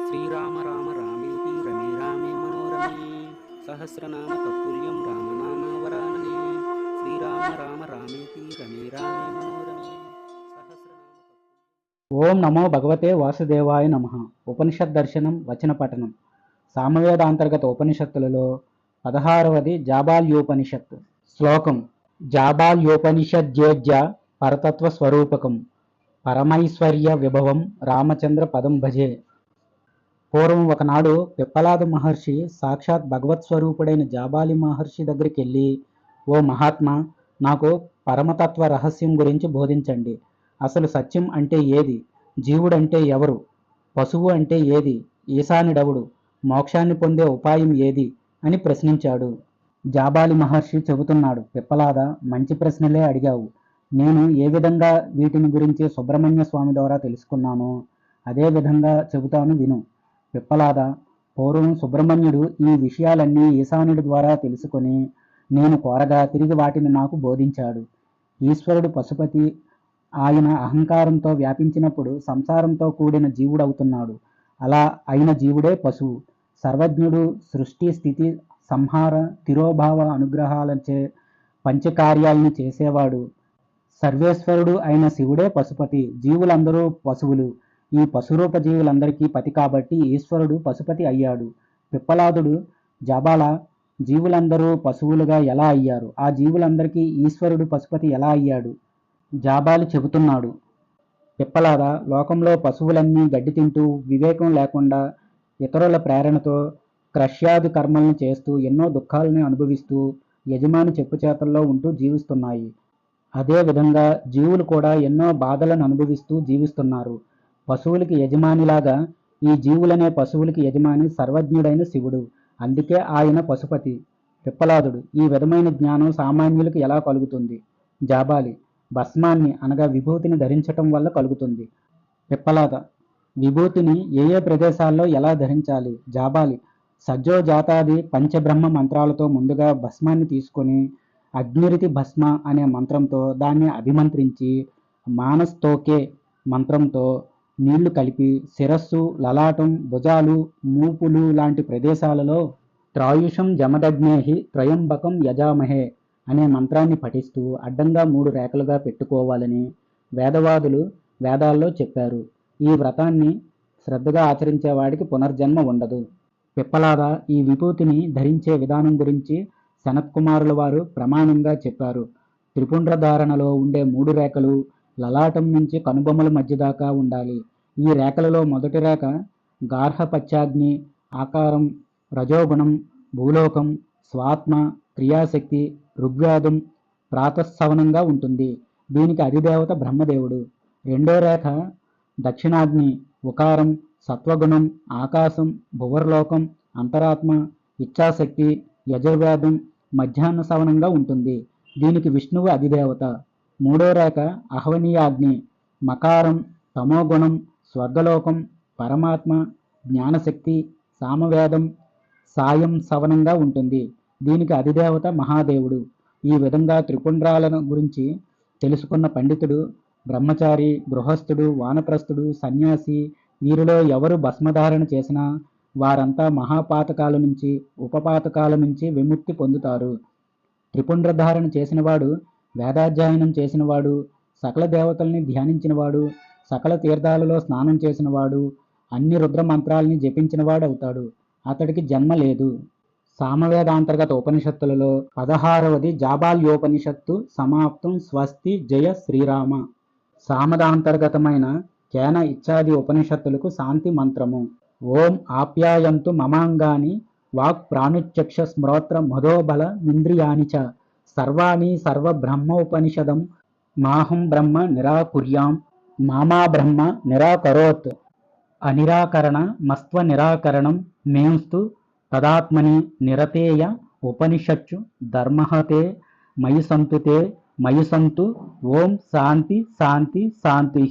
శ్రీరామ రామ రామేతి రమే రామే మనోరమే సహస్రనామ తత్తుల్యం రామనామ వరాననే శ్రీరామ రామ రామేతి రమే రామే మనోరమే సహస్రనామ ఓం నమో భగవతే వాసుదేవాయ నమః. ఉపనిషత్ దర్శనం వచన పఠనం. సామవేదాంతర్గత ఉపనిషత్తులలో 16వది జాబాల్యోపనిషత్తు. శ్లోకం: జాబాల్యోపనిషద్యోజ్య పరతత్వ స్వరూపకం పరమైశ్వర్య విభవం రామచంద్ర పదం భజే. పూర్వం ఒకనాడు పిప్పలాద మహర్షి సాక్షాత్ భగవత్ స్వరూపుడైన జాబాలి మహర్షి దగ్గరికి వెళ్ళి, ఓ మహాత్మా, నాకు పరమతత్వ రహస్యం గురించి బోధించండి. అసలు సత్యం అంటే ఏది? జీవుడంటే ఎవరు? పశువు అంటే ఏది? ఈశానుడెవడు? మోక్షాన్ని పొందే ఉపాయం ఏది అని ప్రశ్నించాడు. జాబాలి మహర్షి చెబుతున్నాడు, పిప్పలాద, మంచి ప్రశ్నలే అడిగావు. నేను ఏ విధంగా వీటిని గురించి సుబ్రహ్మణ్య స్వామి ద్వారా తెలుసుకున్నానో అదే విధంగా చెబుతాను విను. పిప్పలాద, పూర్వం సుబ్రహ్మణ్యుడు ఈ విషయాలన్నీ ఈశానుడి ద్వారా తెలుసుకొని నేను కోరగా తిరిగి వాటిని నాకు బోధించాడు. ఈశ్వరుడు పశుపతి. ఆయన అహంకారంతో వ్యాపించినప్పుడు సంసారంతో కూడిన జీవుడవుతున్నాడు. అలా అయిన జీవుడే పశువు. సర్వజ్ఞుడు సృష్టి స్థితి సంహార తిరోభావ అనుగ్రహాలచే పంచకార్యాలను చేసేవాడు. సర్వేశ్వరుడు అయిన శివుడే పశుపతి. జీవులందరూ పశువులు. ఈ పశురూప జీవులందరికీ పతి కాబట్టి ఈశ్వరుడు పశుపతి అయ్యాడు. పిప్పలాదుడు, జాబాల, జీవులందరూ పశువులుగా ఎలా అయ్యారు? ఆ జీవులందరికీ ఈశ్వరుడు పశుపతి ఎలా అయ్యాడు? జాబాలి చెబుతున్నాడు, పిప్పలాద, లోకంలో పశువులన్నీ గడ్డి తింటూ వివేకం లేకుండా ఇతరుల ప్రేరణతో క్రష్యాది కర్మలను చేస్తూ ఎన్నో దుఃఖాలను అనుభవిస్తూ యజమాని చెప్పుచేతల్లో ఉంటూ జీవిస్తున్నాయి. అదేవిధంగా జీవులు కూడా ఎన్నో బాధలను అనుభవిస్తూ జీవిస్తున్నారు. పశువులకి యజమానిలాగా ఈ జీవులనే పశువులకి యజమాని సర్వజ్ఞుడైన శివుడు. అందుకే ఆయన పశుపతి. పిప్పలాదుడు, ఈ విధమైన జ్ఞానం సామాన్యులకు ఎలా కలుగుతుంది? జాబాలి, భస్మాన్ని అనగా విభూతిని ధరించటం వల్ల కలుగుతుంది. పిప్పలాద, విభూతిని ఏ ఏ ప్రదేశాల్లో ఎలా ధరించాలి? జాబాలి, సజ్జోజాతాది పంచబ్రహ్మ మంత్రాలతో ముందుగా భస్మాన్ని తీసుకొని అగ్నిరితి భస్మ అనే మంత్రంతో దాన్ని అభిమంత్రించి మానస్తోకే మంత్రంతో నీళ్లు కలిపి శిరస్సు, లలాటం, భుజాలు, మూపులు లాంటి ప్రదేశాలలో త్రాయుషం జమదగ్నేహి త్రయంబకం యజామహే అనే మంత్రాన్ని పఠిస్తూ అడ్డంగా 3 రేఖలుగా పెట్టుకోవాలని వేదవాదులు వేదాల్లో చెప్పారు. ఈ వ్రతాన్ని శ్రద్ధగా ఆచరించేవాడికి పునర్జన్మ ఉండదు. పిప్పలాద, ఈ విభూతిని ధరించే విధానం గురించి సనత్కుమారుల వారు ప్రమాణంగా చెప్పారు. త్రిపుండ్ర ధారణలో ఉండే 3 రేఖలు లలాటం నుంచి కనుబొమ్మల మధ్య దాకా ఉండాలి. ఈ రేఖలలో మొదటి రేఖ గార్హపత్యాగ్ని ఆకారం, రజోగుణం, భూలోకం, స్వాత్మ, క్రియాశక్తి, ఋగ్వేదం, ప్రాతస్సవనంగా ఉంటుంది. దీనికి అధిదేవత బ్రహ్మదేవుడు. రెండో రేఖ దక్షిణాగ్ని, ఉకారం, సత్వగుణం, ఆకాశం, భువర్లోకం, అంతరాత్మ, ఇచ్ఛాశక్తి, యజుర్వేదం, మధ్యాహ్న సవనంగా ఉంటుంది. దీనికి విష్ణువు అధిదేవత. మూడో రేఖ అహవనీయాగ్ని, మకారం, తమోగుణం, స్వర్గలోకం, పరమాత్మ, జ్ఞానశక్తి, సామవేదం, సాయం సవనంగా ఉంటుంది. దీనికి అధిదేవత మహాదేవుడు. ఈ విధంగా త్రిపుండ్రాలను గురించి తెలుసుకున్న పండితుడు బ్రహ్మచారి, గృహస్థుడు, వానప్రస్థుడు, సన్యాసి వీరిలో ఎవరు భస్మధారణ చేసినా వారంతా మహాపాతకాల నుంచి ఉపపాతకాల నుంచి విముక్తి పొందుతారు. త్రిపుండ్రధారణ చేసినవాడు, వేదాధ్యయనం చేసినవాడు, సకల దేవతల్ని ధ్యానించినవాడు, సకల తీర్థాలలో స్నానం చేసినవాడు, అన్ని రుద్ర మంత్రాల్ని జపించినవాడు అవుతాడు. అతడికి జన్మ లేదు. సామవేదాంతర్గత ఉపనిషత్తులలో 16వది జాబాల్యోపనిషత్తు సమాప్తం. స్వస్తి. జయ శ్రీరామ. సామదాంతర్గతమైన కేన ఇత్యాది ఉపనిషత్తులకు శాంతి మంత్రము. ఓం ఆప్యాయంతు మమాంగాని వాక్ ప్రాణుచక్ష స్మ్రోత్ర మధోబల ఇంద్రియాణి చ సర్వాణి సర్వబ్రహ్మోపనిషదం మాహం బ్రహ్మ నిరాకుర్యాం మామా బ్రహ్మ నిరాకరోత్. అనిరాకరణ మస్త్వ నిరాకరణం మేంస్తు తదాత్మని నిరతేయ ఉపనిషచ్చు ధర్మహతే మయి సంతు తే మయి సంతు. ఓం శాంతి శాంతి శాంతి.